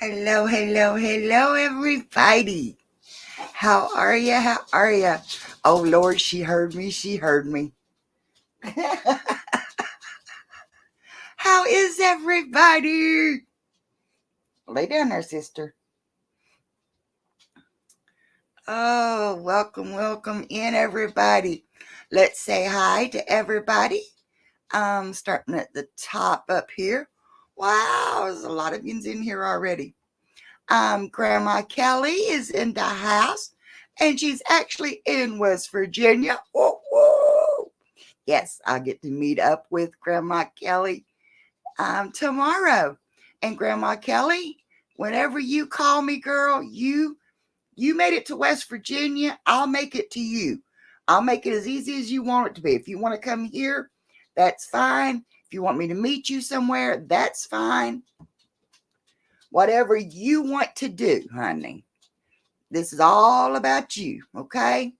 Hello, hello, hello, everybody. How are ya? How are ya? Oh, Lord, she heard me. She heard me. How is everybody? Lay down there, sister. Oh, welcome, welcome in, everybody. Let's say hi to everybody. Starting at the top up here. Wow, there's a lot of yous in here already. Grandma Kelly is in the house, and she's actually in West Virginia. Whoa, whoa. Yes, I get to meet up with Grandma Kelly tomorrow. And Grandma Kelly, whenever you call me, girl, you made it to West Virginia. I'll make it to you. I'll make it as easy as you want it to be. If you want to come here, that's fine. If you want me to meet you somewhere, that's fine. Whatever you want to do, honey. This is all about you, okay?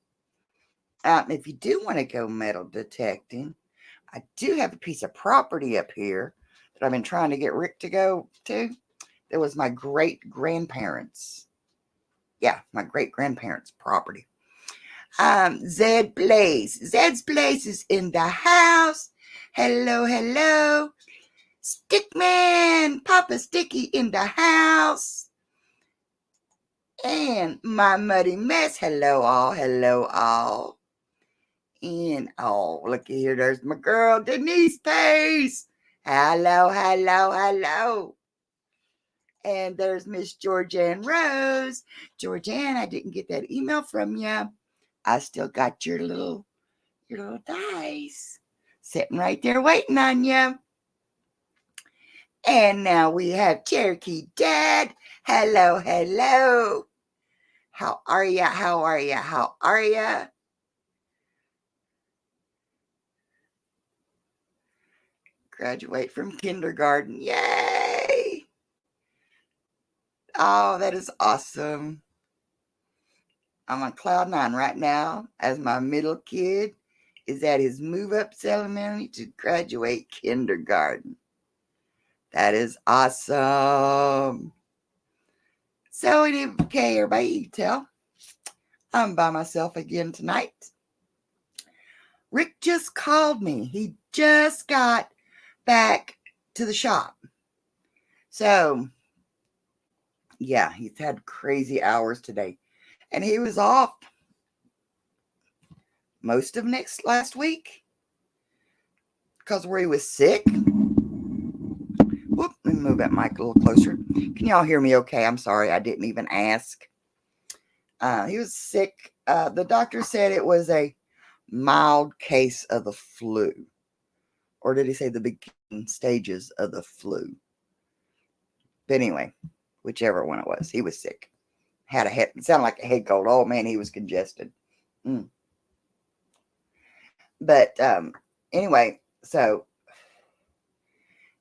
If you do want to go metal detecting, I do have a piece of property up here that I've been trying to get Rick to go to. That was my great grandparents. Yeah, my great grandparents' property. Zed Blaze. Zed's Blaze is in the house. Hello, hello. Stickman, Papa Sticky in the house. And my muddy mess. Hello, all. Hello, all. And oh, looky here. There's my girl, Denise Pace. Hello, hello, hello. And there's Miss Georgianne Rose. Georgianne, I didn't get that email from you. I still got your little dice sitting right there waiting on you. And now we have Cherokee Dad. Hello, hello. How are ya? How are ya? How are ya? Graduate from kindergarten. Yay! Oh, that is awesome. I'm on cloud nine right now as my middle kid is at his move up ceremony to graduate kindergarten. That is awesome. So, okay, everybody, you can tell I'm by myself again tonight. Rick just called me. He just got back to the shop. So, yeah, he's had crazy hours today. And he was off most of last week because where he was sick. Whoop, let me move that mic a little closer. Can y'all hear me okay? I'm sorry, I didn't even ask. He was sick. The doctor said it was a mild case of the flu. Or did he say the beginning stages of the flu? But anyway, whichever one it was, he was sick. Had a head, it sounded like a head cold. Oh man, he was congested. But anyway, so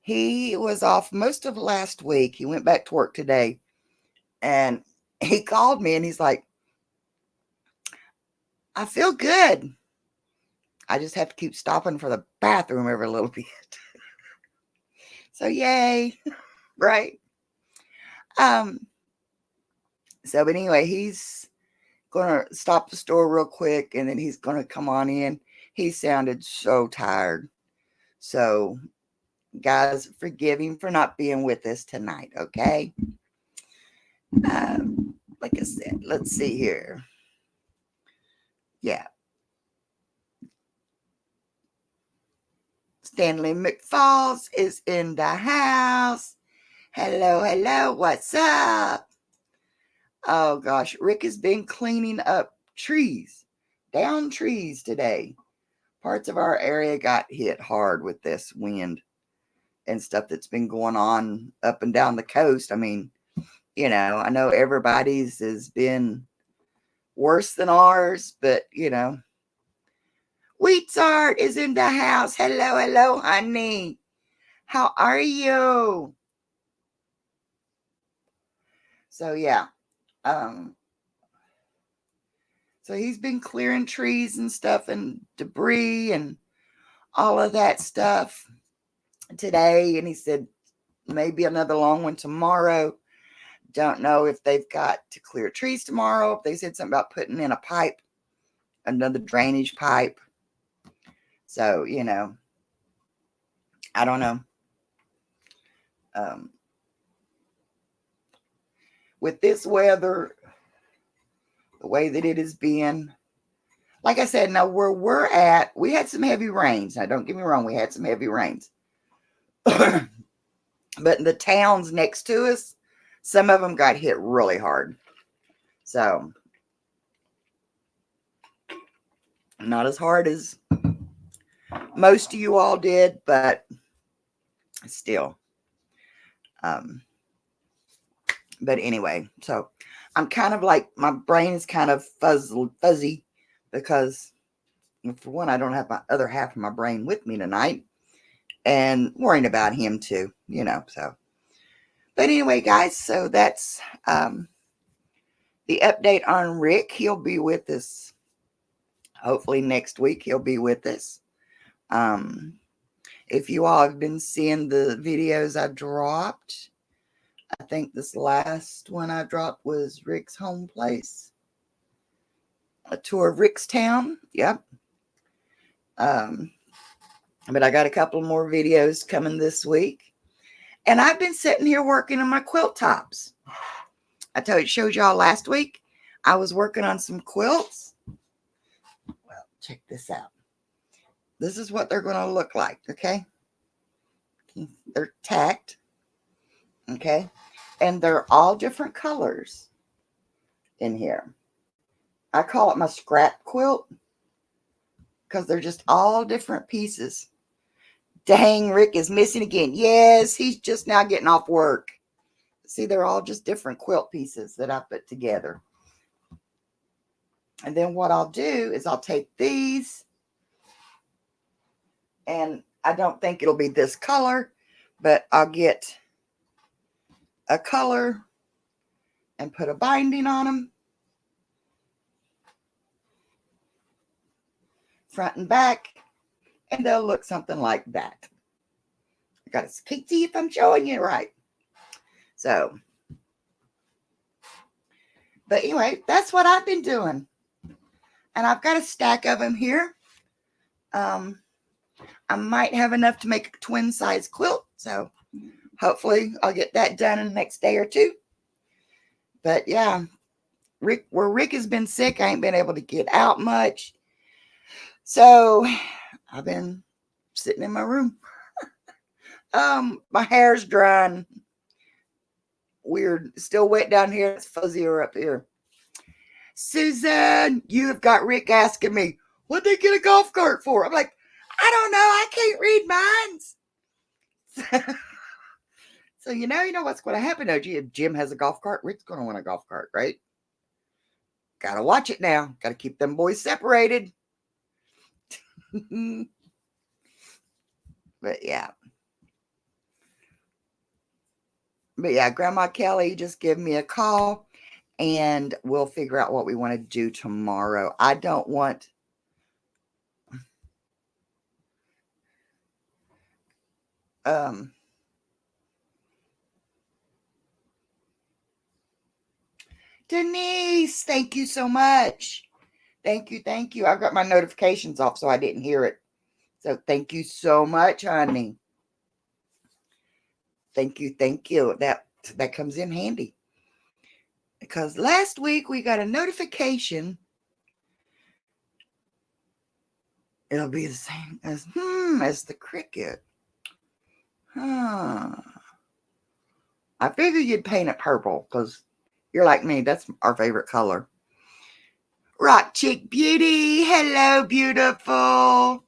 he was off most of last week. He went back to work today, and he called me and he's like, I feel good. I just have to keep stopping for the bathroom every little bit. So yay, right? So but anyway, he's gonna stop the store real quick and then he's gonna come on in. He sounded so tired. So guys, forgive him for not being with us tonight, okay? Like I said, let's see here. Yeah. Stanley McFalls is in the house. Hello, hello, what's up? Oh gosh, Rick has been cleaning up trees, down trees today. parts of our area got hit hard with this wind and stuff that's been going on up and down the coast. I mean, you know, I know everybody's has been worse than ours, but you know, Wheatsart is in the house. Hello, hello, honey. How are you? So yeah, um, so he's been clearing trees and stuff and debris and all of that stuff today, and he said maybe another long one tomorrow. Don't know if they've got to clear trees tomorrow. They said something about putting in a pipe, another drainage pipe. So, you know, I don't know. Um, with this weather, the way that it has been, like I said, now where we're at, we had some heavy rains. Now, don't get me wrong, we had some heavy rains. But in the towns next to us, some of them got hit really hard. So, not as hard as most of you all did, but still. But anyway, so I'm kind of like, my brain is kind of fuzzy because, for one, I don't have my other half of my brain with me tonight and worrying about him too, you know, so. But anyway, guys, so that's the update on Rick. He'll be with us. Hopefully next week he'll be with us. If you all have been seeing the videos I've dropped, I think this last one I dropped was Rick's home place. A tour of Rickstown. Yep. But I got a couple more videos coming this week. And I've been sitting here working on my quilt tops. Showed y'all last week. I was working on some quilts. Well, check this out. This is what they're going to look like, okay? They're tacked, okay? And they're all different colors in here. I call it my scrap quilt because they're just all different pieces. Dang, Rick is missing again. Yes, he's just now getting off work. See, they're all just different quilt pieces that I put together. And then what I'll do is I'll take these, and I don't think it'll be this color, but I'll get a color and put a binding on them. Front and back. And they'll look something like that. I got to see if I'm showing you right. So, but anyway, that's what I've been doing. And I've got a stack of them here. I might have enough to make a twin size quilt. So hopefully I'll get that done in the next day or two. But yeah, where Rick has been sick, I ain't been able to get out much. So I've been sitting in my room. My hair's drying. Weird. Still wet down here. It's fuzzier up here. Susan, you have got Rick asking me, what'd they get a golf cart for? I'm like, I don't know. I can't read minds. So you know what's going to happen. If Jim has a golf cart, Rick's going to want a golf cart, right? Got to watch it now. Got to keep them boys separated. But yeah. Grandma Kelly, just give me a call and we'll figure out what we want to do tomorrow. I don't want Denise, thank you so much. Thank you. I've got my notifications off so I didn't hear it. So thank you so much, honey. Thank you. That comes in handy. Because last week we got a notification. It'll be the same as the cricket. I figured you'd paint it purple because you're like me. That's our favorite color. Rock Chick Beauty. Hello, beautiful.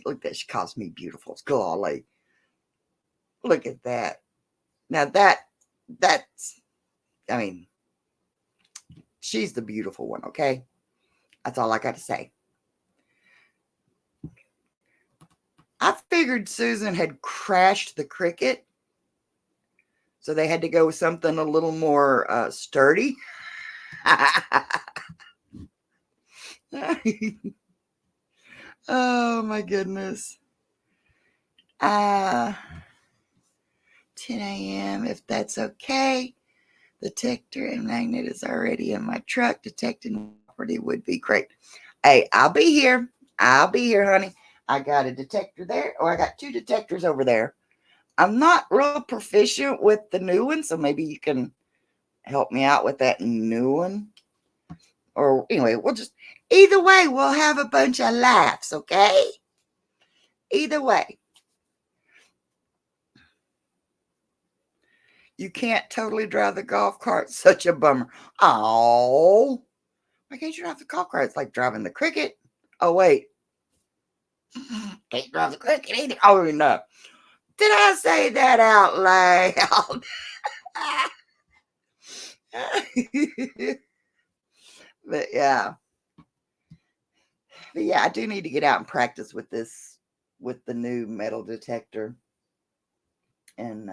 Look at that. She calls me beautiful. Golly. Look at that. Now that's, I mean, she's the beautiful one, okay? That's all I got to say. I figured Susan had crashed the Cricut, so they had to go with something a little more sturdy. Oh my goodness. 10 a.m. if that's okay. The detector and magnet is already in my truck. Detecting property would be great. Hey, I'll be here. I'll be here, honey. I got a detector there, or I got 2 detectors over there. I'm not real proficient with the new one, so maybe you can help me out with that new one. Or anyway, either way, we'll have a bunch of laughs, okay? Either way. You can't totally drive the golf cart. Such a bummer. Oh, why can't you drive the golf cart? It's like driving the Cricut. Oh, wait. Can't drive the Cricut either. Oh, no. Did I say that out loud? But yeah. But yeah, I do need to get out and practice with this, with the new metal detector. And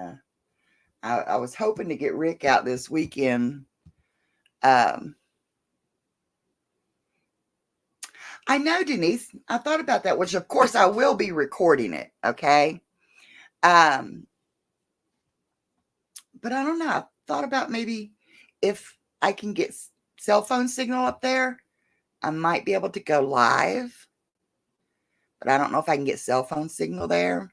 I was hoping to get Rick out this weekend. I know, Denise. I thought about that, which of course I will be recording it. Okay. But I don't know. I thought about maybe if I can get cell phone signal up there, I might be able to go live. But I don't know if I can get cell phone signal there.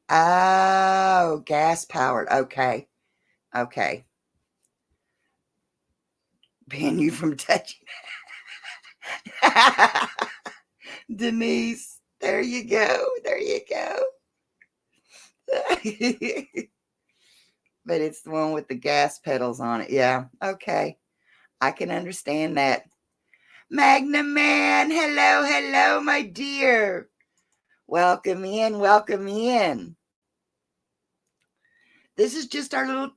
Oh, gas powered. Okay. Okay. Ban you from touching. Denise, there you go. There you go. But it's the one with the gas pedals on it. Yeah. Okay. I can understand that. Magna Man, hello, hello, my dear. Welcome in, welcome in. This is just our little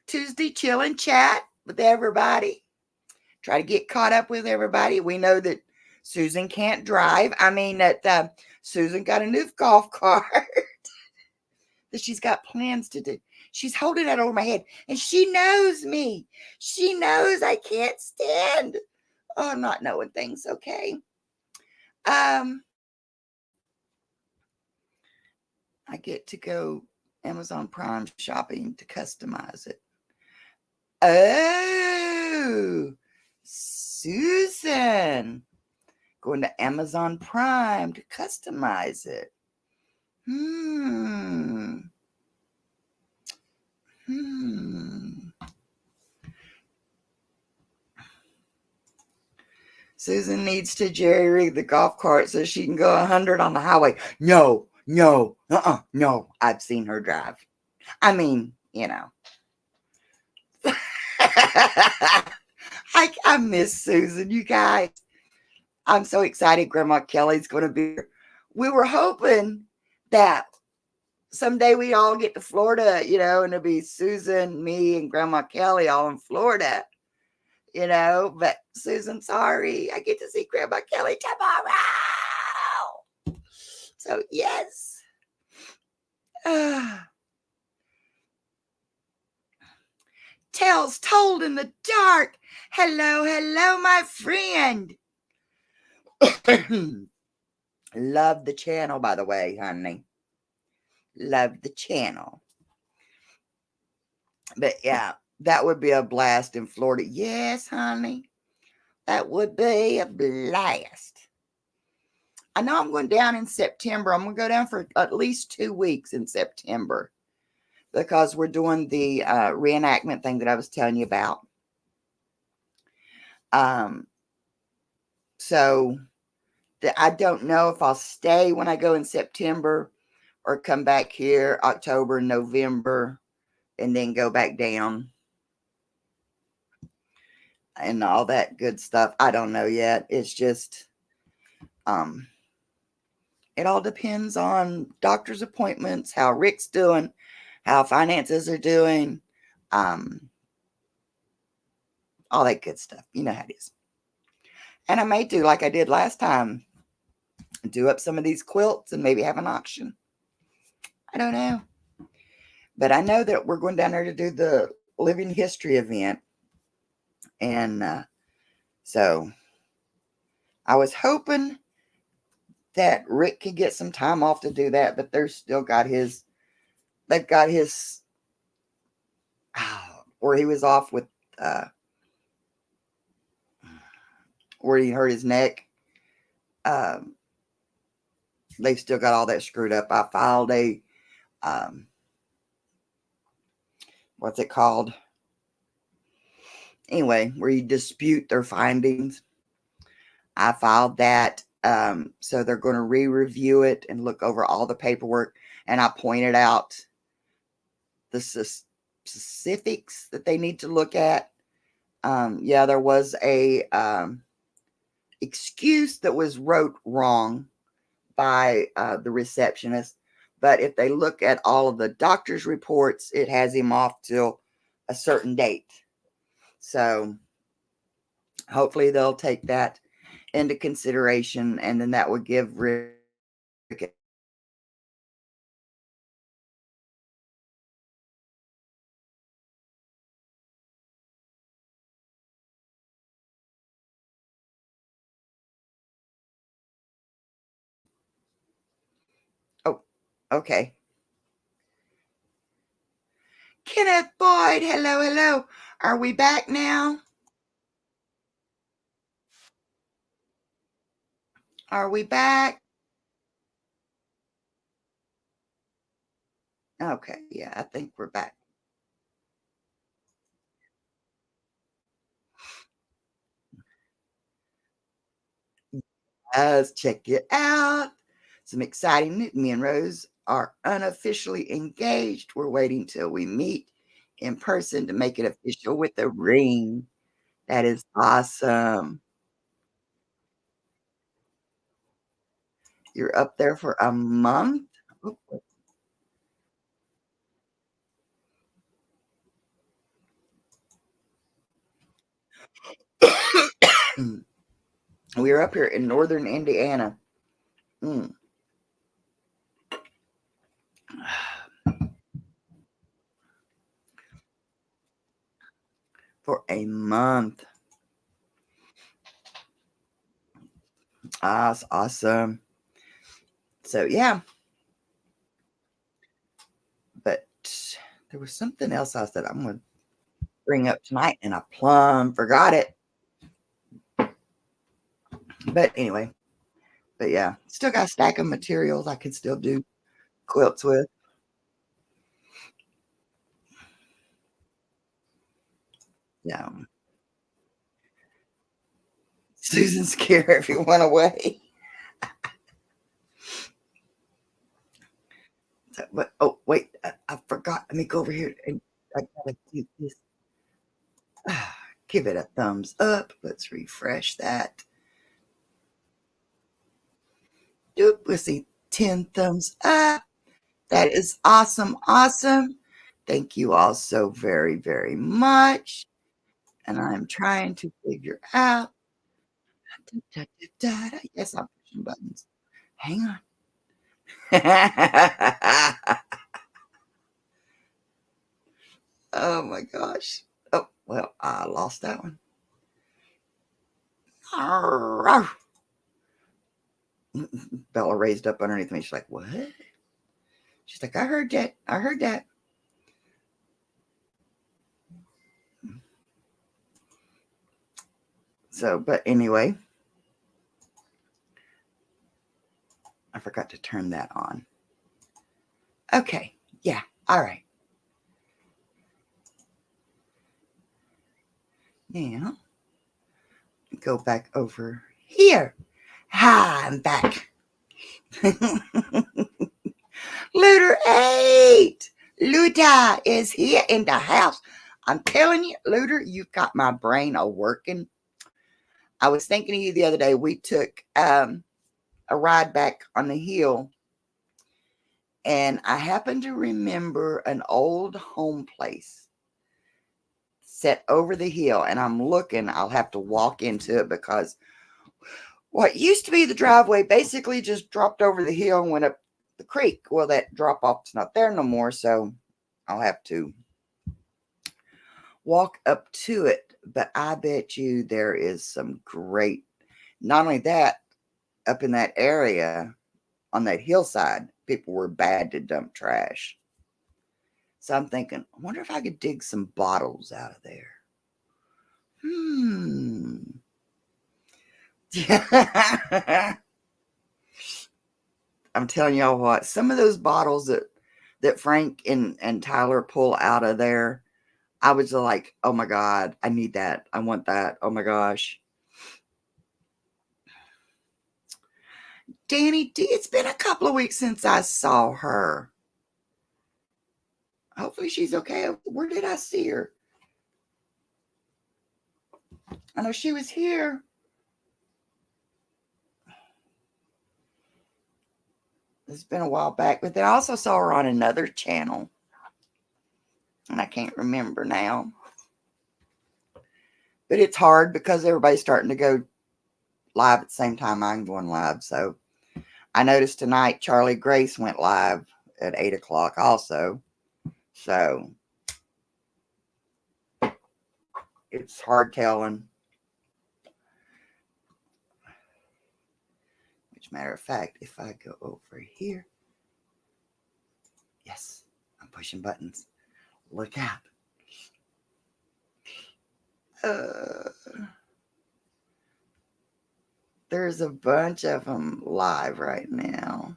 Tuesday chill and chat with everybody. Try to get caught up with everybody. We know that Susan can't drive. I mean, that Susan got a new golf cart that she's got plans to do. She's holding that over my head, and she knows me. She knows I can't stand not knowing things. Okay. I get to go Amazon Prime shopping to customize it. Oh, Susan, going to Amazon Prime to customize it. Susan needs to jerry rig the golf cart so she can go 100 on the highway. No. No. I've seen her drive. I mean, you know. I miss Susan, you guys. I'm so excited Grandma Kelly's going to be here. We were hoping that someday we all get to Florida, and it'll be Susan, me, and Grandma Kelly all in Florida, but Susan, sorry, I get to see Grandma Kelly tomorrow. So, yes. Tales told in the dark. Hello, hello, my friend. Love the channel, by the way, honey. Love the channel. But yeah, that would be a blast in Florida. Yes, honey. That would be a blast. I know I'm going down in September. I'm going to go down for at least 2 weeks in September because we're doing the reenactment thing that I was telling you about. So I don't know if I'll stay when I go in September or come back here October, November, and then go back down. and all that good stuff. I don't know yet. It's just, um, it all depends on doctor's appointments, how Rick's doing, how finances are doing, um, all that good stuff. You know how it is. And I may do like I did last time, do up some of these quilts and maybe have an auction. I don't know. But I know that we're going down there to do the living history event. And so I was hoping that Rick could get some time off to do that, but they've got his, where he was off with, where he hurt his neck. Um, they've still got all that screwed up. I filed a, um, what's it called? Anyway, where you dispute their findings. I filed that. So they're going to re-review it and look over all the paperwork. And I pointed out the specifics that they need to look at. Yeah, there was a excuse that was wrote wrong by the receptionist. But if they look at all of the doctor's reports, it has him off till a certain date. So hopefully they'll take that into consideration, and then that would give Rick oh, okay. Kenneth Boyd, hello, hello. Are we back now? Are we back? Okay, yeah, I think we're back. Let's check it out. Some exciting news. Me and Rose are unofficially engaged. We're waiting till we meet in person to make it official with a ring. That is awesome. You're up there for a month? Oh, we are up here in northern Indiana. Mm. For a month. Ah, that's awesome. So yeah, but there was something else I said I'm gonna bring up tonight, and I plumb forgot it. But anyway, but yeah, still got a stack of materials I could still do quilts with. Yeah, Susan scare everyone away. So, but oh wait, I forgot. Let me go over here and I gotta do this. Give it a thumbs up. Let's refresh that. Doop, let's see, 10 thumbs up. That is awesome, awesome. Thank you all so very, very much. And I'm trying to figure out. Yes, I'm pushing buttons. Hang on. Oh my gosh. Oh, well, I lost that one. Bella raised up underneath me. She's like, what? She's like, I heard that. I heard that. So, but anyway, I forgot to turn that on. Okay. Yeah. All right. Now, go back over here. Hi, I'm back. Looter 8. Luda is here in the house. I'm telling you, Luder, you've got my brain a working. I was thinking of you the other day. We took a ride back on the hill, and I happened to remember an old home place set over the hill, and I'm looking. I'll have to walk into it because what used to be the driveway basically just dropped over the hill and went up the creek. Well, that drop off's not there no more, so I'll have to walk up to it. But I bet you there is some great, not only that, up in that area on that hillside, people were bad to dump trash. So I'm thinking, I wonder if I could dig some bottles out of there. I'm telling y'all what, some of those bottles that Frank and Tyler pull out of there, I was like, oh my God, I need that. I want that. Oh my gosh. Danny D, it's been a couple of weeks since I saw her. Hopefully she's okay. Where did I see her? I know she was here. It's been a while back, but then I also saw her on another channel. And I can't remember now. But it's hard because everybody's starting to go live at the same time I'm going live. So I noticed tonight Charlie Grace went live at 8 o'clock also. So it's hard telling. Which, matter of fact, if I go over here. Yes, I'm pushing buttons. Look out. There's a bunch of them live right now.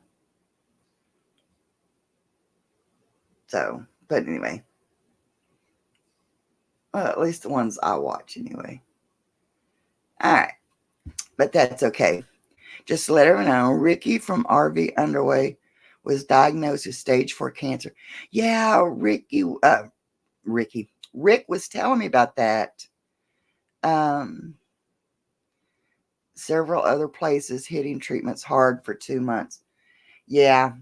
So, but anyway. Well, at least the ones I watch anyway. All right. But that's okay. Just to let everyone know, Ricky from RV Underway was diagnosed with stage 4 cancer. Yeah, Rick was telling me about that. Several other places hitting treatments hard for 2 months. Yeah.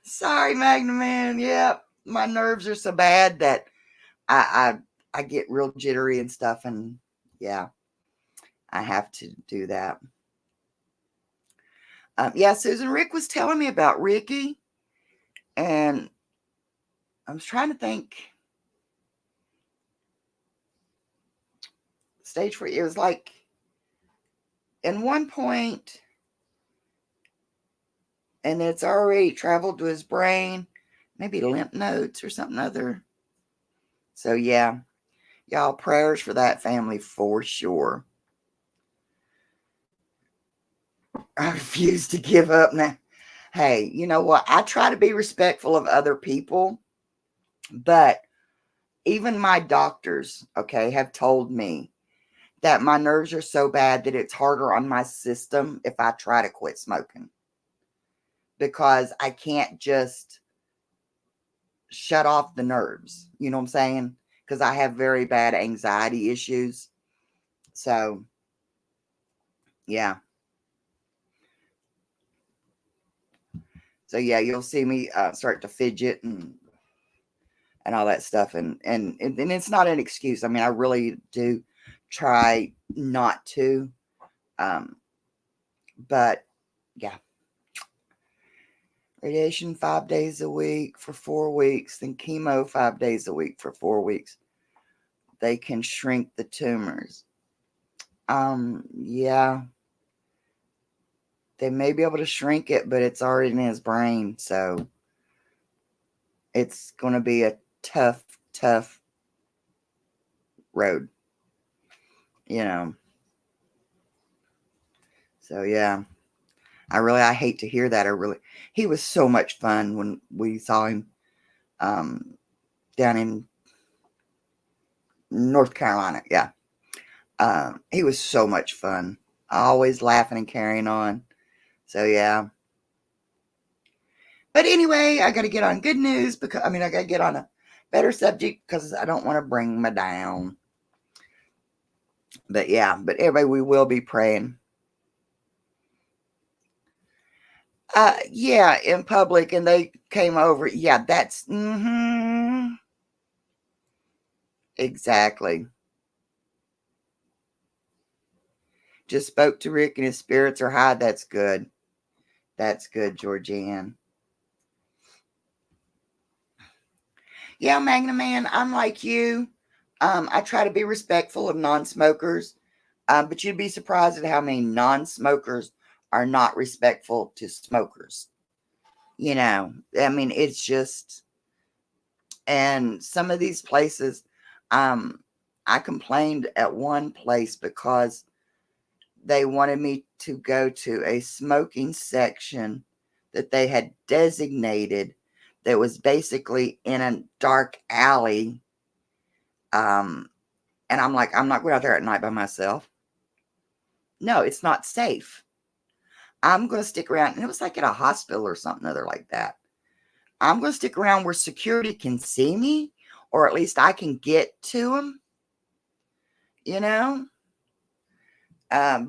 Sorry, Magnum Man. Yeah, my nerves are so bad that I get real jittery and stuff, and yeah, I have to do that. Yeah, Susan, Rick was telling me about Ricky, and I was trying to think. Stage 4, it was like, in one point, and it's already traveled to his brain, maybe lymph nodes or something other. So yeah, y'all, prayers for that family for sure. I refuse to give up now. Hey, you know what? I try to be respectful of other people, but even my doctors, okay, have told me that my nerves are so bad that it's harder on my system if I try to quit smoking, because I can't just shut off the nerves. You know what I'm saying? Because I have very bad anxiety issues. So, yeah. So, yeah, you'll see me start to fidget and all that stuff. And it's not an excuse. I mean, I really do try not to. But, yeah. Radiation 5 days a week for 4 weeks, then chemo 5 days a week for 4 weeks. They can shrink the tumors. Yeah. They may be able to shrink it, but it's already in his brain, so it's going to be a tough road, you know. So yeah, I hate to hear that. He was so much fun when we saw him down in North Carolina. Yeah. He was so much fun. Always laughing and carrying on. So, yeah. But anyway, I got to get on good news because, I got to get on a better subject because I don't want to bring me down. But yeah, but everybody, we will be praying. Yeah, in public, and they came over. Yeah, that's, exactly. Just spoke to Rick and his spirits are high. That's good. That's good, Georgianne. Yeah, Magna Man, I'm like you. I try to be respectful of non-smokers, but you'd be surprised at how many non-smokers are not respectful to smokers. It's just, and some of these places, I complained at one place because they wanted me to go to a smoking section that they had designated that was basically in a dark alley. And I'm like, I'm not going out there at night by myself. No, it's not safe. I'm going to stick around. And it was like at a hospital or something other like that. I'm going to stick around where security can see me, or at least I can get to them,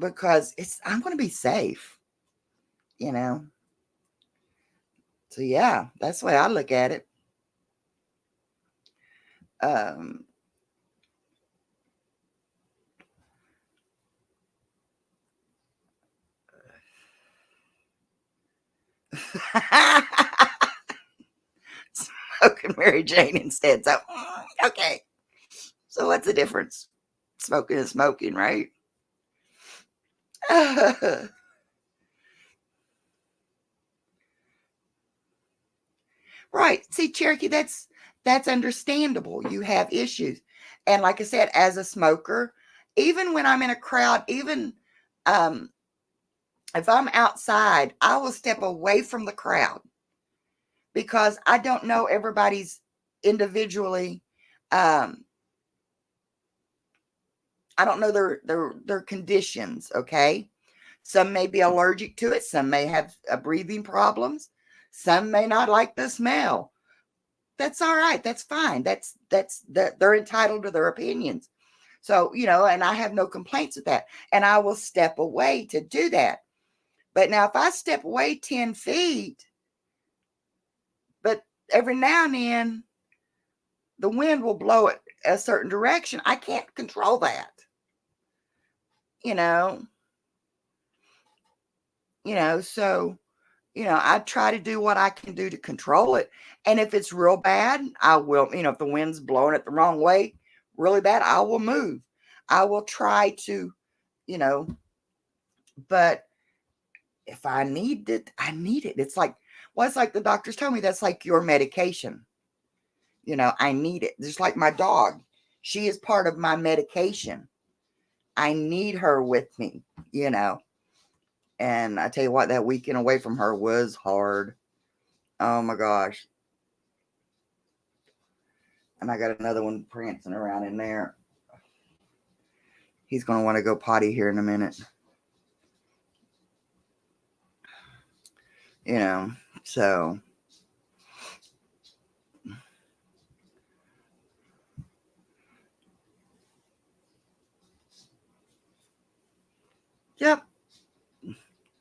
because I'm going to be safe, So yeah, that's the way I look at it. Smoking Mary Jane instead. So, okay. So what's the difference? Smoking is smoking, right? Right. See, Cherokee, that's understandable. You have issues. And like I said, as a smoker, even when I'm in a crowd, even if I'm outside, I will step away from the crowd because I don't know everybody's individually. I don't know their conditions. Okay, some may be allergic to it. Some may have breathing problems. Some may not like the smell. That's all right. That's fine. They're entitled to their opinions. So, and I have no complaints with that. And I will step away to do that. But now if I step away 10 feet, but every now and then the wind will blow it a certain direction, I can't control that. So, I try to do what I can do to control it. And if it's real bad, I will, if the wind's blowing it the wrong way, really bad, I will move. I will try to, but if I need it, I need it. It's like, well, it's like the doctors told me that's like your medication. I need it. Just like my dog. She is part of my medication. I need her with me, And I tell you what, that weekend away from her was hard. Oh my gosh. And I got another one prancing around in there. He's going to want to go potty here in a minute. So. Yep.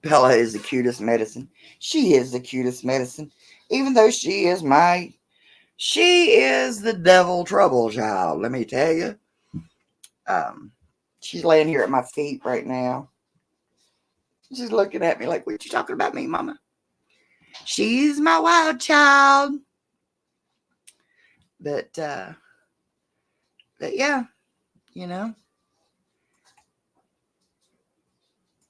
Bella is the cutest medicine. She is the cutest medicine. Even though she is the devil trouble child, let me tell you. She's laying here at my feet right now. She's looking at me like, what you talking about me, mama? She's my wild child. But yeah,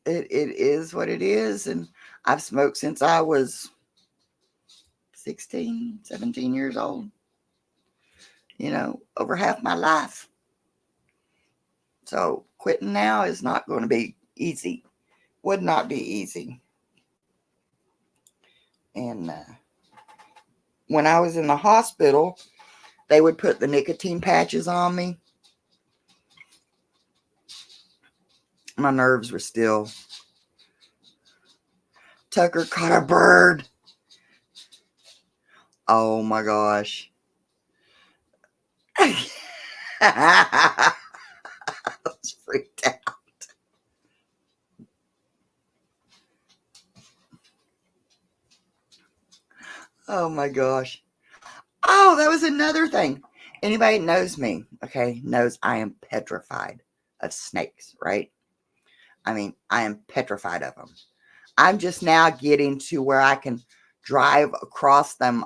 it is what it is. And I've smoked since I was 16, 17 years old. Over half my life. So quitting now is not going to be easy. Would not be easy. And when I was in the hospital, they would put the nicotine patches on me. My nerves were still. Tucker caught a bird. Oh my gosh. I was freaked out. Oh my gosh. Oh, that was another thing. Anybody knows me, okay, knows I am petrified of snakes, right? I mean, I am petrified of them. I'm just now getting to where I can drive across them.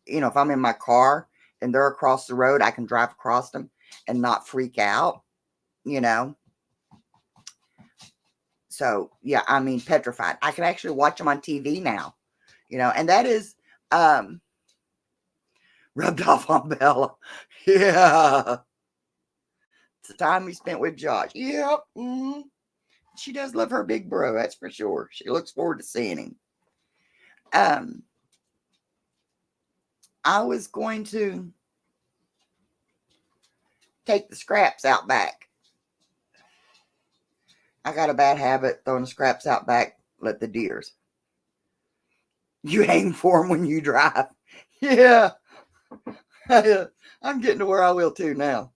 You know, if I'm in my car and they're across the road, I can drive across them and not freak out, you know. So, yeah, I mean, petrified. I can actually watch them on TV now, you know, and that is rubbed off on Bella. Yeah. It's the time we spent with Josh. Yep. Mm-hmm. She does love her big bro, that's for sure. She looks forward to seeing him. I was going to take the scraps out back. I got a bad habit throwing the scraps out back, let the deers. You aim for them when you drive. Yeah. I'm getting to where I will too now.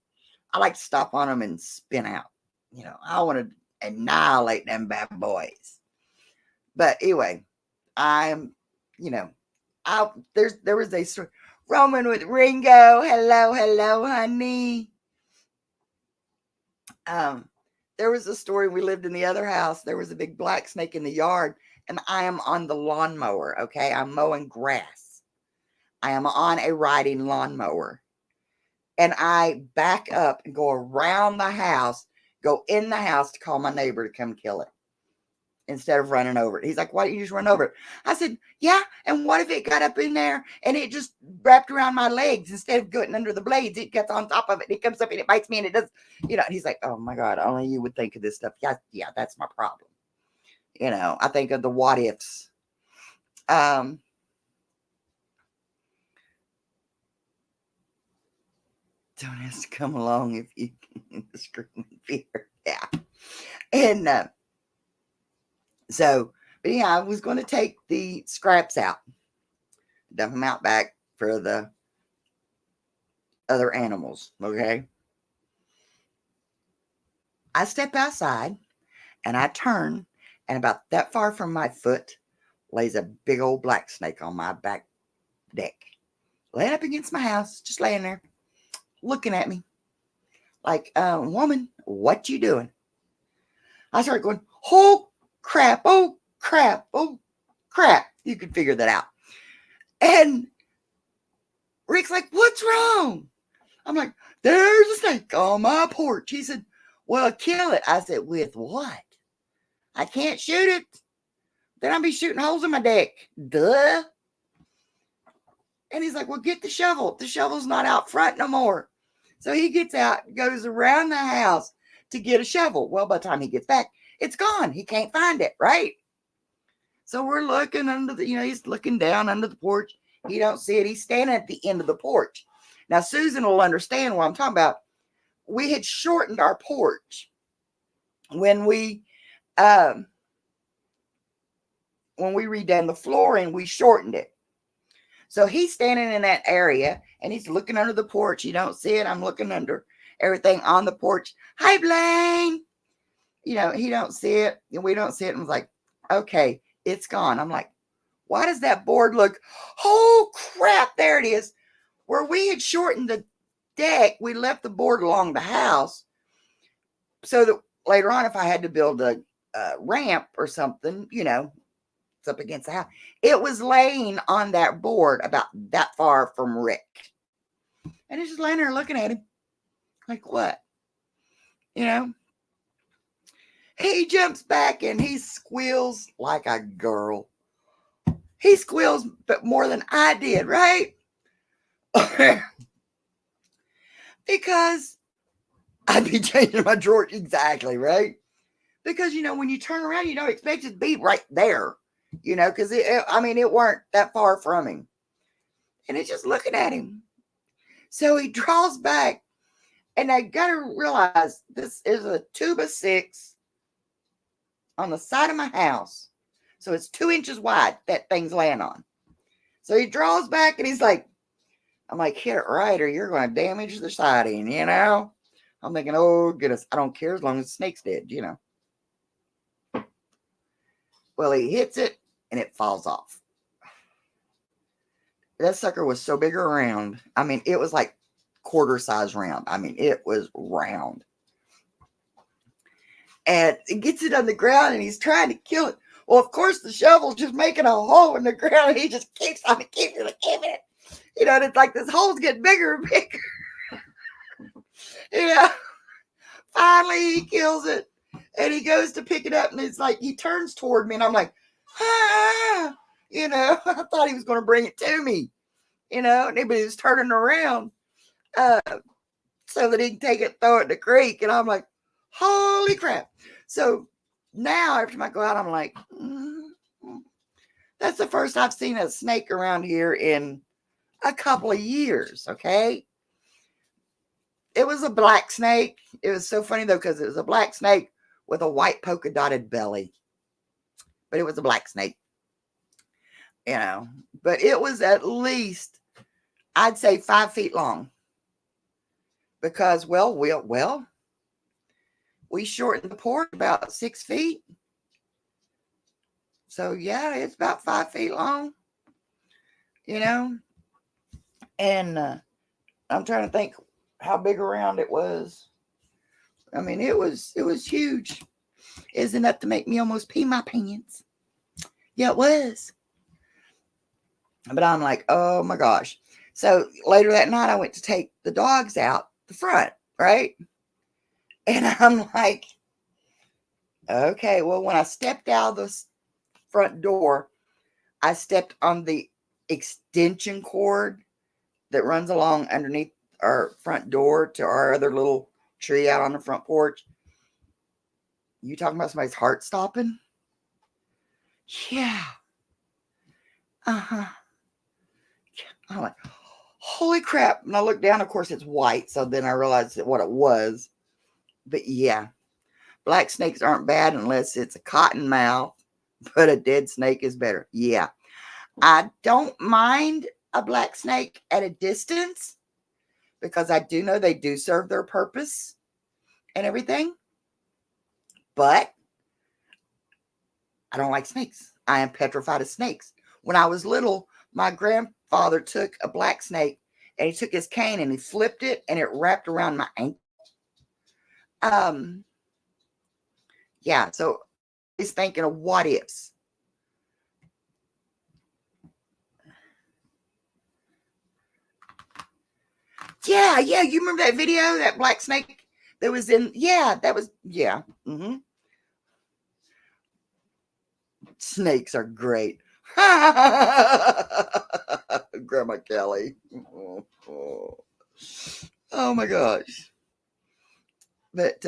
I like to stop on them and spin out. You know, I want to annihilate them bad boys. But anyway, I'm, you know, there was a story. Roman with Ringo. Hello, hello, honey. There was a story. We lived in the other house. There was a big black snake in the yard, and I am on the lawnmower. Okay, I'm mowing grass. I am on a riding lawnmower, and I back up and go around the house, go in the house to call my neighbor to come kill it instead of running over it. He's like, why don't you just run over it? I said, yeah. And what if it got up in there and it just wrapped around my legs instead of going under the blades? It gets on top of it. It comes up and it bites me and it does, you know. He's like, oh my God, only you would think of this stuff. Yeah, that's my problem. You know, I think of the what ifs. Don't have to come along if you scream in fear. Yeah. And so, but yeah, I was going to take the scraps out, dump them out back for the other animals. Okay. I step outside and I turn, and about that far from my foot lays a big old black snake on my back deck, laying up against my house, just laying there, looking at me like, woman, what you doing? I started going, oh crap, oh crap, oh crap. You can figure that out. And Rick's like, what's wrong? I'm like, there's a snake on my porch. He said, well, kill it. I said, with what? I can't shoot it. Then I'll be shooting holes in my deck. Duh. And he's like, well, get the shovel. The shovel's not out front no more. So he gets out, goes around the house to get a shovel. Well, by the time he gets back, it's gone. He can't find it, right? So we're looking under the, he's looking down under the porch. He don't see it. He's standing at the end of the porch. Now, Susan will understand what I'm talking about. We had shortened our porch when we redone the flooring. We shortened it. So he's standing in that area and he's looking under the porch. You don't see it. I'm looking under everything on the porch. Hi, Blaine. He don't see it. And we don't see it. And I was like, okay, it's gone. I'm like, why does that board look? Oh, crap. There it is. Where we had shortened the deck, we left the board along the house so that later on, if I had to build a ramp or something, it's up against the house. It was laying on that board about that far from Rick. And he's just laying there looking at him. Like, what? He jumps back and he squeals like a girl. He squeals but more than I did, right? Because I'd be changing my drawer. Exactly, right? Because, when you turn around, you don't expect it to be right there. Because it weren't that far from him. And it's just looking at him. So he draws back. And I got to realize this is a 2x6 on the side of my house. So it's 2 inches wide, that thing's laying on. So he draws back and he's like, I'm like, hit it right or you're going to damage the siding, you know? I'm thinking, oh, goodness, I don't care as long as the snake's dead, you know? Well, he hits it and it falls off. That sucker was so big around. I mean, it was like quarter size round. I mean, it was round. And it gets it on the ground and he's trying to kill it. Well, of course, the shovel's just making a hole in the ground. And he just keeps on keeping it. You know, and it's like this hole's getting bigger and bigger. You know, finally he kills it. And he goes to pick it up and it's like, he turns toward me and I'm like, ah, you know, I thought he was going to bring it to me, you know, and he was turning around so that he can take it, throw it in the creek. And I'm like, holy crap. So now every time I go out, I'm like, that's the first I've seen a snake around here in a couple of years. Okay. It was a black snake. It was so funny though, because it was a black snake with a white polka dotted belly, but it was a black snake, you know, but it was at least, I'd say 5 feet long because, we shortened the porch about 6 feet. So yeah, it's about 5 feet long, you know, and I'm trying to think how big around it was. I mean, it was huge. Is enough to make me almost pee my pants. Yeah, it was. But I'm like, oh my gosh. So later that night, I went to take the dogs out the front, right? And I'm like, okay, well, when I stepped out of the front door, I stepped on the extension cord that runs along underneath our front door to our other little tree out on the front porch. You talking about somebody's heart stopping? Yeah. Uh-huh. I'm like, holy crap. And I looked down, of course, it's white. So then I realized what it was. But yeah, black snakes aren't bad unless it's a cottonmouth, but a dead snake is better. Yeah. I don't mind a black snake at a distance because I do know they do serve their purpose and everything. But I don't like snakes. I am petrified of snakes. When I was little, my grandfather took a black snake and he took his cane and he flipped it and it wrapped around my ankle. Yeah, so he's thinking of what ifs. Yeah, you remember that video, that black snake that was in, yeah. Snakes are great. Grandma Kelly. Oh my gosh. But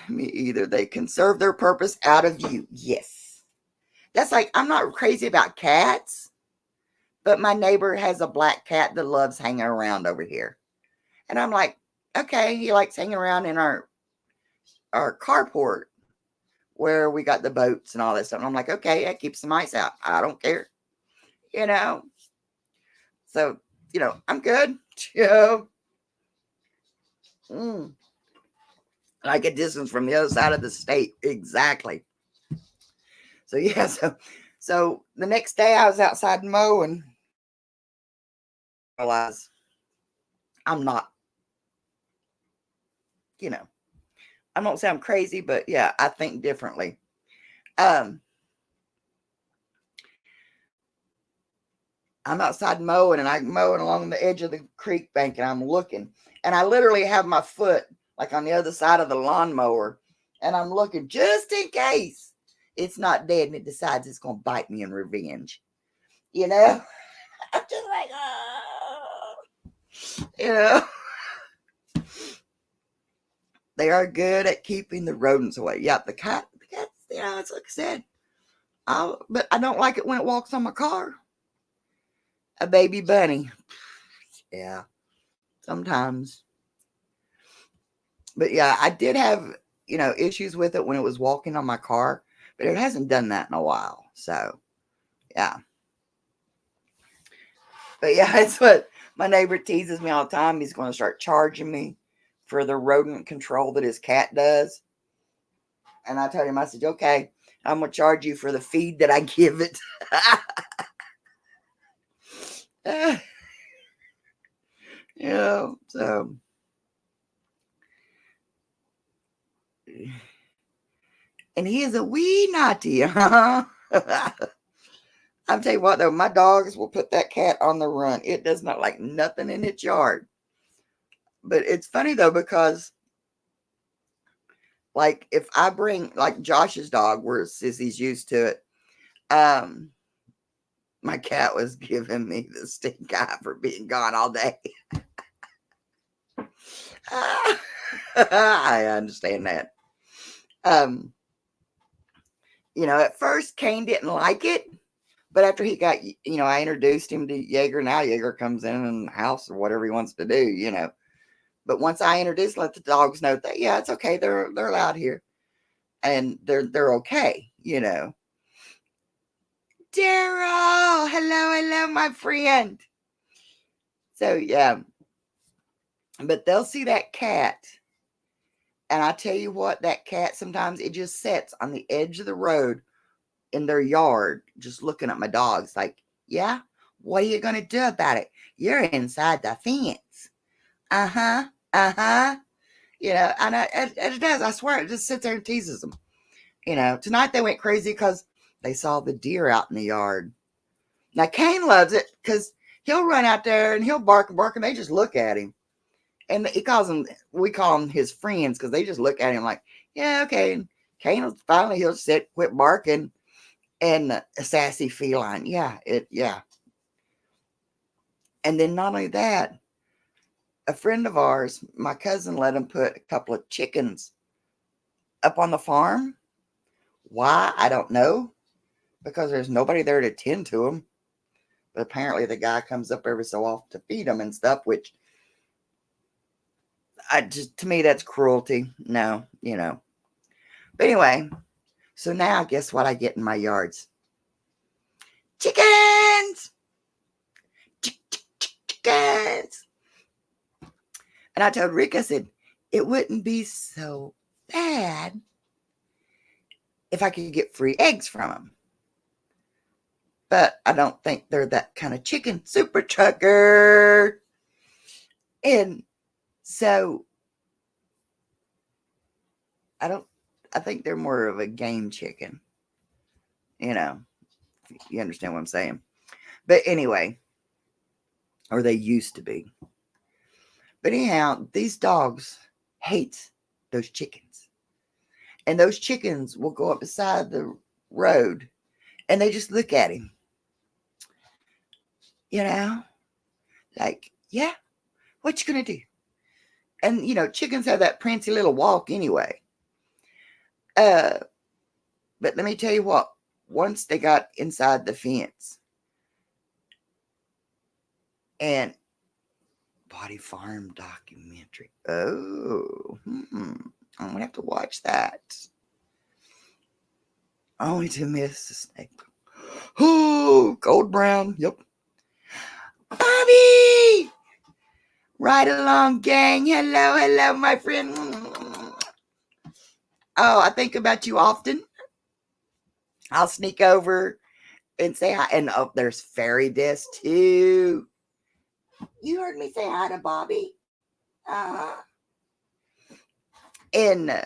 me either. They can serve their purpose out of you. Yes. That's like, I'm not crazy about cats, but my neighbor has a black cat that loves hanging around over here. And I'm like, okay, he likes hanging around in our carport where we got the boats and all that stuff. And I'm like, okay, that keeps the mice out. I don't care. You know? So, you know, I'm good. You know? Like a distance from the other side of the state. Exactly. So yeah, so the next day I was outside mowing. I realized I'm not, you know, I don't sound crazy, but yeah, I think differently. I'm outside mowing and I'm mowing along the edge of the creek bank and I'm looking and I literally have my foot like on the other side of the lawnmower and I'm looking just in case it's not dead and it decides it's going to bite me in revenge. You know, I'm just like, oh, you know, they are good at keeping the rodents away. Yeah, the cats, you know, it's like I said, but I don't like it when it walks on my car. A baby bunny. Yeah, sometimes. But yeah, I did have issues with it when it was walking on my car, but it hasn't done that in a while. So, yeah. But yeah, it's what my neighbor teases me all the time. He's going to start charging me for the rodent control that his cat does. And I told him, I said, okay, I'm going to charge you for the feed that I give it. So. And he is a wee naughty. I'll tell you what, though, my dogs will put that cat on the run. It does not like nothing in its yard. But it's funny, though, because, like, if I bring, like, Josh's dog, where Sissy's used to it, my cat was giving me the stink eye for being gone all day. I understand that. At first, Kane didn't like it. But after he got, I introduced him to Jaeger. Now Jaeger comes in the house or whatever he wants to do. But once I introduced, let the dogs know that, yeah, it's okay. They're allowed here, and they're okay. Daryl, hello, my friend. So yeah, but they'll see that cat, and I tell you what, that cat sometimes it just sits on the edge of the road in their yard, just looking at my dogs, like, yeah, what are you gonna do about it? You're inside the fence. Uh-huh. Uh-huh. And it does. I swear it just sits there and teases them. Tonight they went crazy because they saw the deer out in the yard. Now Kane loves it because he'll run out there and he'll bark and bark and they just look at him. And we call them his friends because they just look at him like, yeah, okay. And Kane he'll sit, quit barking, and a sassy feline. Yeah. And then not only that, a friend of ours, my cousin, let him put a couple of chickens up on the farm. Why? I don't know. Because there's nobody there to tend to them. But apparently the guy comes up every so often to feed them and stuff, which to me, that's cruelty. No. But anyway, so now guess what I get in my yards? Chickens! Chickens! And I told Rick, I said, it wouldn't be so bad if I could get free eggs from them. But I don't think they're that kind of chicken. Super trucker. And so I think they're more of a game chicken. You understand what I'm saying. But anyway, or they used to be. But anyhow, these dogs hate those chickens. And those chickens will go up beside the road and they just look at him. Like, yeah, what you gonna do? And chickens have that prancy little walk anyway. But let me tell you what, once they got inside the fence and Body Farm documentary. Oh, I'm gonna have to watch that. Only to miss the snake. Oh, gold brown. Yep. Bobby! Right along, gang. Hello, my friend. Oh, I think about you often. I'll sneak over and say hi. And there's Fairy Disc too. You heard me say hi to Bobby. And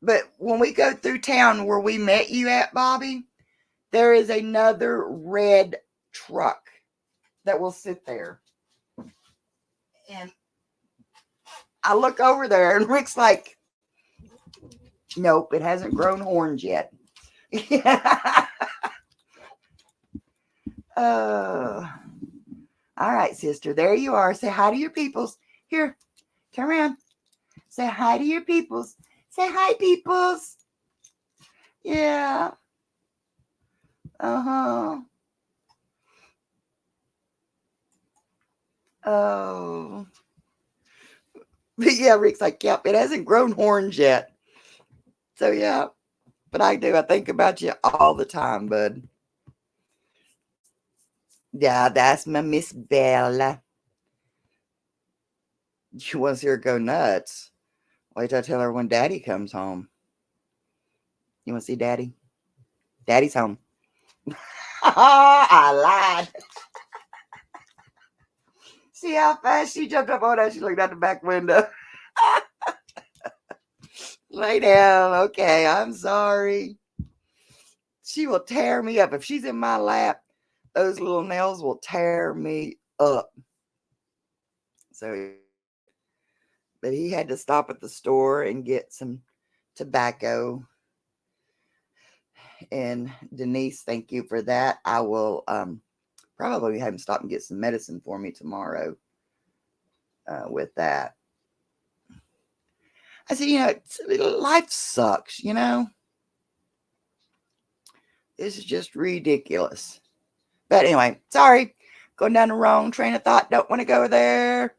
but when we go through town where we met you at, Bobby, there is another red truck that will sit there. And I look over there and Rick's like, nope, it hasn't grown horns yet. All right, sister. There you are. Say hi to your peoples. Here, turn around. Say hi to your peoples. Say hi, peoples. Yeah. Uh-huh. Oh. But yeah, Rick's like, yep, it hasn't grown horns yet. So yeah, but I do. I think about you all the time, bud. Yeah, that's my Miss Bella. She wants her to go nuts. Wait till I tell her when Daddy comes home. You want to see Daddy? Daddy's home. I lied. See how fast she jumped up on that? She looked out the back window. Lay down. Okay, I'm sorry. She will tear me up. If she's in my lap, those little nails will tear me up. So, but he had to stop at the store and get some tobacco. And Denise, thank you for that. I will probably have him stop and get some medicine for me tomorrow with that. I said, life sucks, This is just ridiculous. But anyway, sorry. Going down the wrong train of thought. Don't want to go there.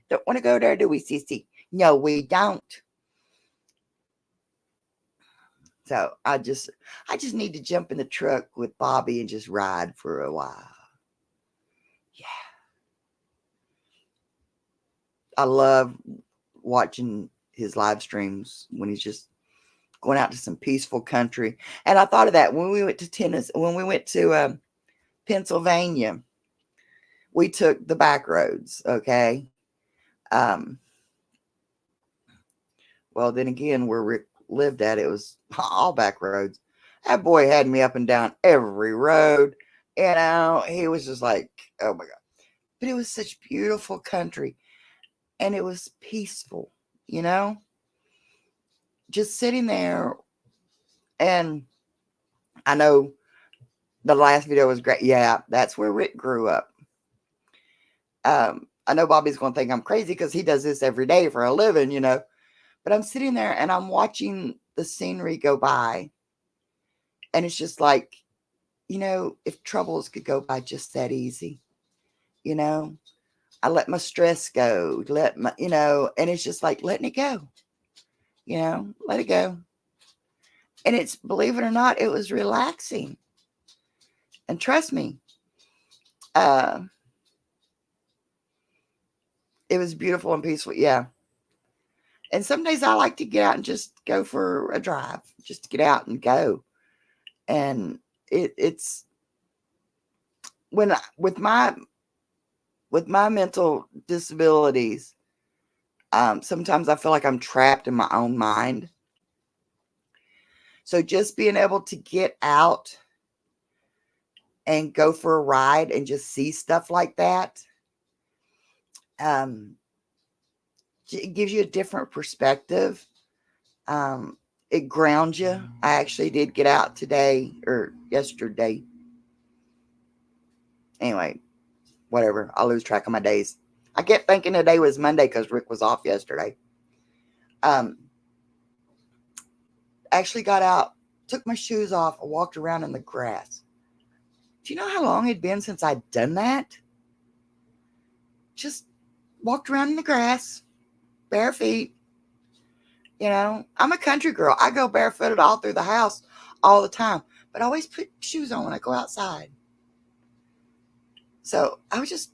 Don't want to go there, do we, Sissy? No, we don't. So I just need to jump in the truck with Bobby and just ride for a while. Yeah. I love watching his live streams when he's just going out to some peaceful country. And I thought of that when we went to Tennessee, when we went to Pennsylvania, we took the back roads. Okay. Well, then again, where Rick lived at, it was all back roads. That boy had me up and down every road. He was just like, oh my God. But it was such beautiful country. And it was peaceful, just sitting there. And I know the last video was great. Yeah, that's where Rick grew up. I know Bobby's going to think I'm crazy because he does this every day for a living, But I'm sitting there and I'm watching the scenery go by. And it's just like, if troubles could go by just that easy, I let my stress go, and it's just like letting it go, let it go. And it's, believe it or not, it was relaxing. And trust me, it was beautiful and peaceful. Yeah. And some days I like to get out and just go for a drive, just to get out and go. And it's when with my mental disabilities, sometimes I feel like I'm trapped in my own mind. So just being able to get out and go for a ride and just see stuff like that, it gives you a different perspective. It grounds you. I actually did get out today or yesterday. Anyway, whatever. I lose track of my days. I kept thinking today was Monday because Rick was off yesterday. Actually got out, took my shoes off, and walked around in the grass. Do you know how long it'd been since I'd done that? Just walked around in the grass, bare feet. I'm a country girl. I go barefooted all through the house all the time, but I always put shoes on when I go outside. So I was just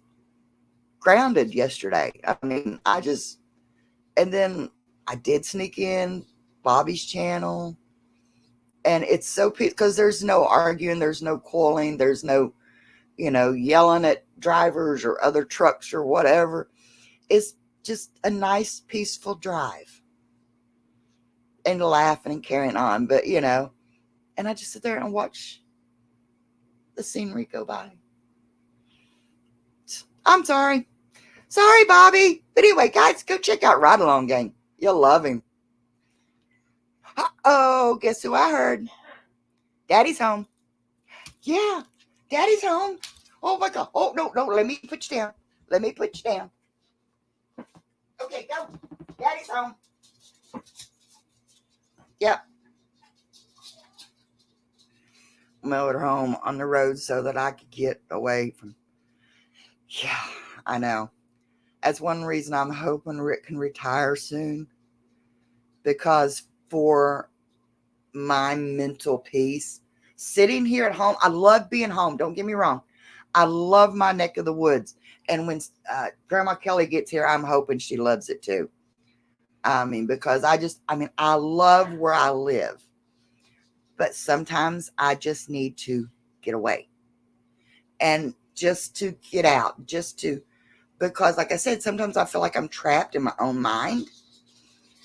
grounded yesterday. I mean, and then I did sneak in Bobby's channel, and it's so peaceful because there's no arguing, there's no quarreling, there's no, yelling at drivers or other trucks or whatever. It's just a nice, peaceful drive. And laughing and carrying on. But, and I just sit there and watch the scenery go by. I'm sorry. Sorry, Bobby. But anyway, guys, go check out Ride Along Gang. You'll love him. Uh-oh, guess who I heard? Daddy's home. Yeah, Daddy's home. Oh, my God. Oh, no, let me put you down. Let me put you down. Okay, go. Daddy's home. Yep. Motor home on the road so that I could get away from. Yeah, I know. That's one reason I'm hoping Rick can retire soon, because for my mental peace, sitting here at home, I love being home. Don't get me wrong. I love my neck of the woods. And when Grandma Kelly gets here, I'm hoping she loves it too. I mean, because I love where I live. But sometimes I just need to get away and just to get out, because like I said, sometimes I feel like I'm trapped in my own mind.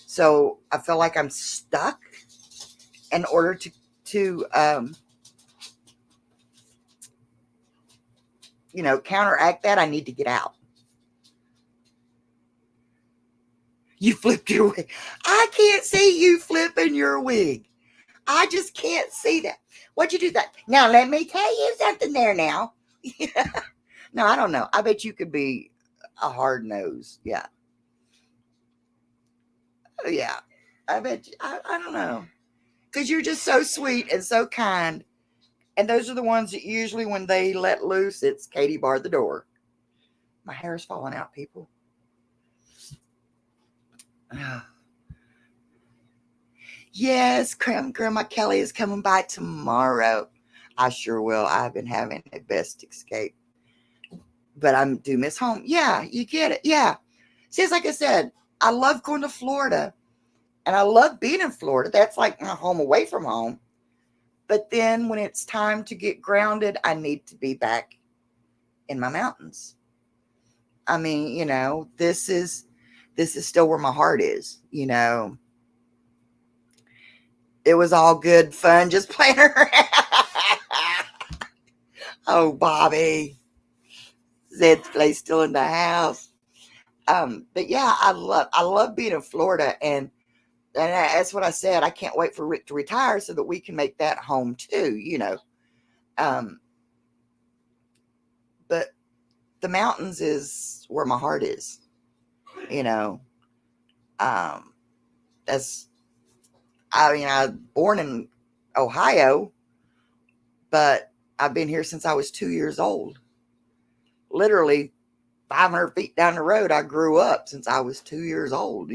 So I feel like I'm stuck. In order to counteract that, I need to get out. You flipped your wig. I can't see you flipping your wig. I just can't see that. What'd you do that? Now, let me tell you something there now. No, I don't know. I bet you could be a hard nose. Yeah. Yeah. I bet you, I don't know. Because you're just so sweet and so kind. And those are the ones that usually, when they let loose, it's Katie barred the door. My hair's falling out, people. Yes, Grandma Kelly is coming by tomorrow. I sure will. I've been having a best escape. But I do miss home. Yeah, you get it. Yeah. See, it's like I said, I love going to Florida. And I love being in Florida. That's like my home away from home. But then when it's time to get grounded, I need to be back in my mountains. I mean, this is still where my heart is. It was all good fun just playing around. Oh, Bobby. Zed's place still in the house. But yeah, I love being in Florida, and that's what I said. I can't wait for Rick to retire so that we can make that home too. Um, but the mountains is where my heart is. You know, um, that's. I mean, I was born in Ohio, but I've been here since I was 2 years old. Literally 500 feet down the road, I grew up since I was 2 years old.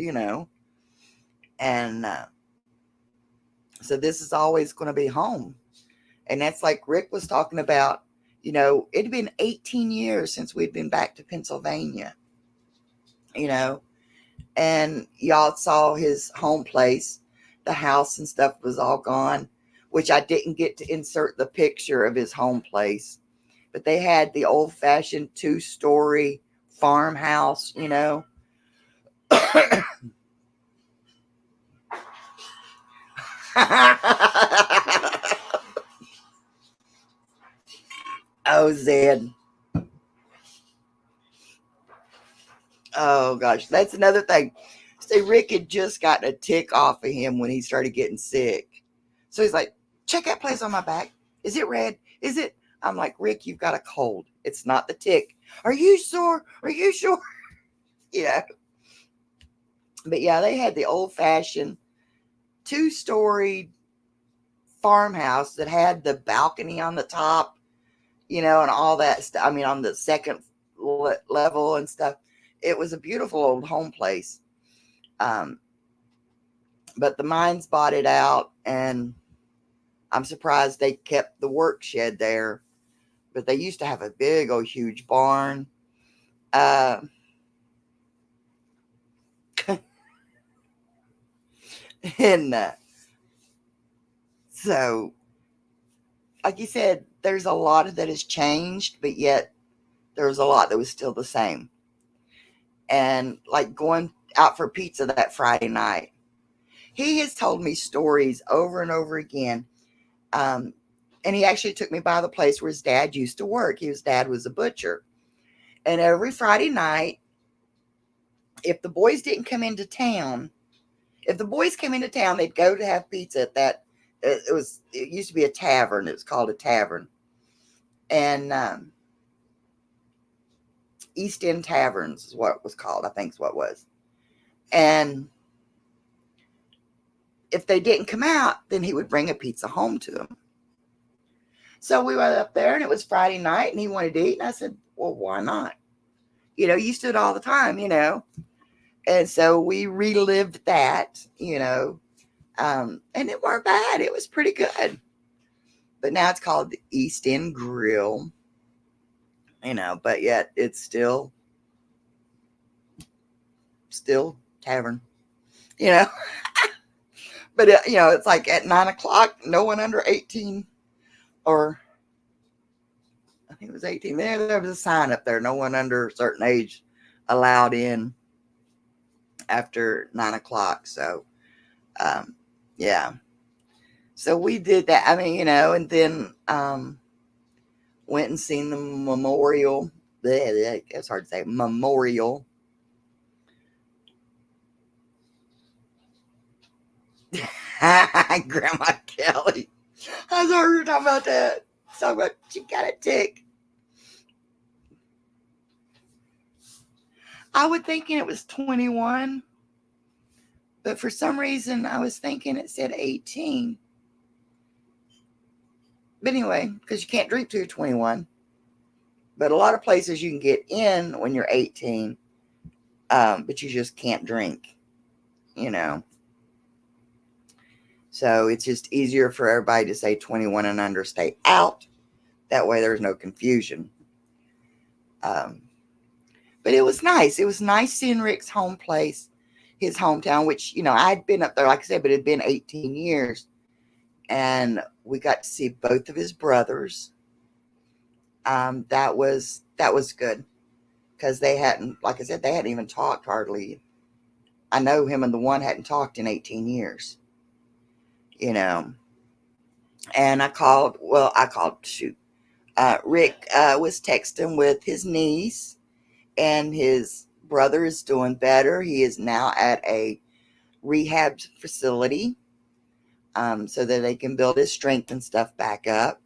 And so this is always going to be home. And that's like Rick was talking about. It'd been 18 years since we'd been back to Pennsylvania. You know, and y'all saw his home place. The house and stuff was all gone, which I didn't get to insert the picture of his home place. But they had the old fashioned 2-story farmhouse. Oh, Zed. Oh, gosh. That's another thing. See, Rick had just gotten a tick off of him when he started getting sick. So he's like, check that place on my back. Is it red? Is it? I'm like, Rick, you've got a cold. It's not the tick. Are you sure? Are you sure? Yeah. But yeah, they had the old fashioned 2-story farmhouse that had the balcony on the top, and all that stuff. I mean, on the second level and stuff. It was a beautiful old home place. Um, but the mines bought it out, and I'm surprised they kept the work shed there. But they used to have a big, old, huge barn. Uh, and so, like you said, there's a lot that has changed, but yet there's a lot that was still the same. And like going out for pizza that Friday night, he has told me stories over and over again. Um, and he actually took me by the place where his dad used to work. His dad was a butcher. And every Friday night, if the boys didn't come into town, if the boys came into town, they'd go to have pizza at that. It used to be a tavern. It was called a tavern. And East End Taverns is what it was called. I think is what it was. And if they didn't come out, then he would bring a pizza home to them. So we went up there, and it was Friday night, and he wanted to eat. And I said, well, why not? used to it all the time, And so we relived that, and it weren't bad. It was pretty good. But now it's called the East End Grill, but yet it's still tavern, you know. But, it's like at 9 o'clock, no one under 18, or I think it was 18. There was a sign up there, no one under a certain age allowed in after 9 o'clock. So, yeah. So we did that. I mean, and then went and seen the memorial. It's hard to say. Memorial. Grandma Kelly. I thought we were talking about that. Talking about she got a tick. I was thinking it was 21, but for some reason I was thinking it said 18. But anyway, because you can't drink till you're 21. But a lot of places you can get in when you're 18, but you just can't drink, So it's just easier for everybody to say 21 and under, stay out. That way there's no confusion. But it was nice. It was nice seeing Rick's home place, his hometown, which, I'd been up there, like I said, but it had been 18 years. And we got to see both of his brothers. That was good because they hadn't, like I said, they hadn't even talked hardly. I know him and the one hadn't talked in 18 years, And I called, Rick was texting with his niece, and his brother is doing better. He is now at a rehab facility, so that they can build his strength and stuff back up,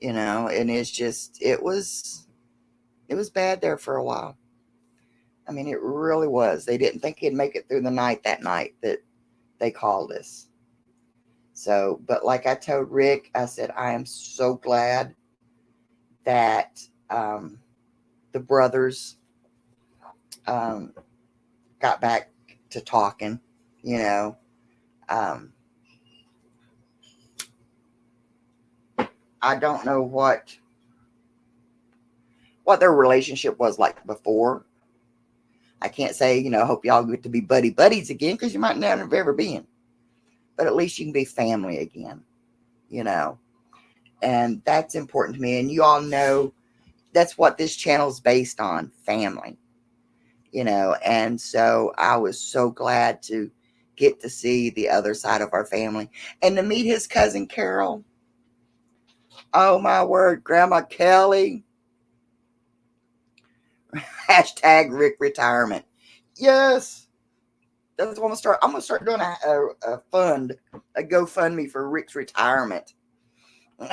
and it was bad there for a while. I mean, it really was. They didn't think he'd make it through the night that night that they called us. So, but like I told Rick, I said, I am so glad that the brothers got back to talking, I don't know what their relationship was like before. I can't say, hope y'all get to be buddies again, because you might never have ever been. But at least you can be family again, And that's important to me. And you all know that's what this channel is based on, family, And so I was so glad to get to see the other side of our family and to meet his cousin Carol. Oh, my word, Grandma Kelly. Hashtag Rick retirement. Yes. That's what I'm going to start. I'm going to start doing a fund, a GoFundMe for Rick's retirement. When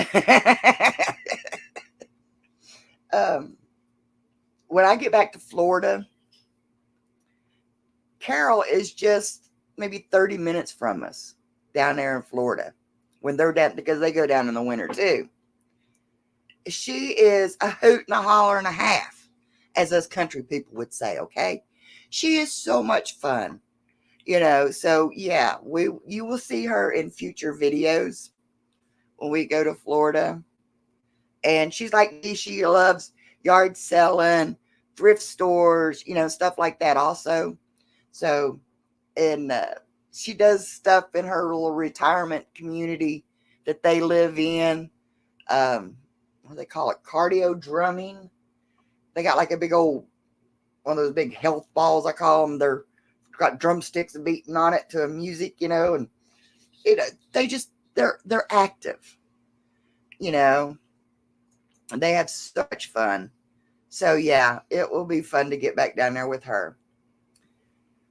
I get back to Florida, Carol is just maybe 30 minutes from us down there in Florida when they're down, because they go down in the winter too. She is a hoot and a holler and a half, as us country people would say. Okay. She is so much fun, so yeah, you will see her in future videos when we go to Florida. And she's like me. She loves yard selling, thrift stores, stuff like that also. So, and she does stuff in her little retirement community that they live in. What do they call it? Cardio drumming. They got like a big old, one of those big health balls, I call them. They're got drumsticks and beating on it to music, and they're active, and they have so much fun. So yeah, it will be fun to get back down there with her.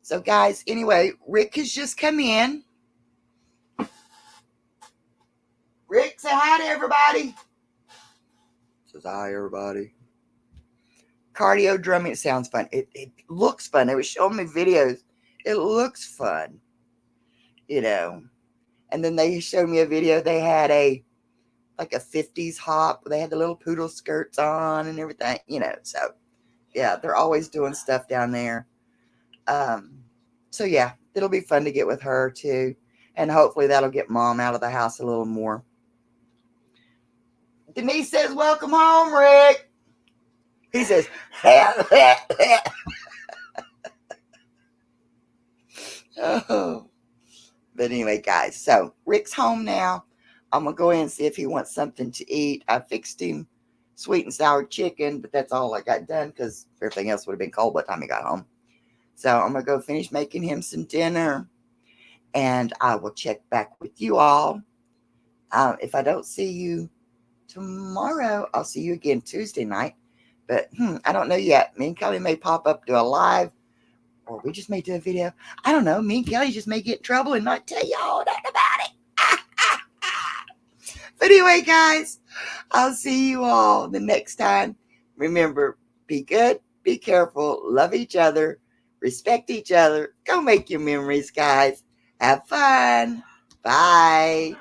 So guys, anyway, Rick has just come in. Rick, say hi to everybody. Says hi, everybody. Cardio drumming, it sounds fun. It looks fun. They were showing me videos. It looks fun, And then they showed me a video. They had like a 50s hop. They had the little poodle skirts on and everything, So Yeah, they're always doing stuff down there. So yeah, it'll be fun to get with her too. And hopefully that'll get Mom out of the house a little more. Denise says, welcome home, Rick. He says, oh. But anyway, guys, so Rick's home now. I'm going to go in and see if he wants something to eat. I fixed him sweet and sour chicken, but that's all I got done because everything else would have been cold by the time he got home. So I'm going to go finish making him some dinner, and I will check back with you all. If I don't see you tomorrow, I'll see you again Tuesday night. But I don't know yet. Me and Kelly may pop up, do a live, or we just may do a video. I don't know. Me and Kelly just may get in trouble and not tell y'all nothing about it. But anyway, guys, I'll see you all the next time. Remember, be good, be careful, love each other, respect each other. Go make your memories, guys. Have fun. Bye.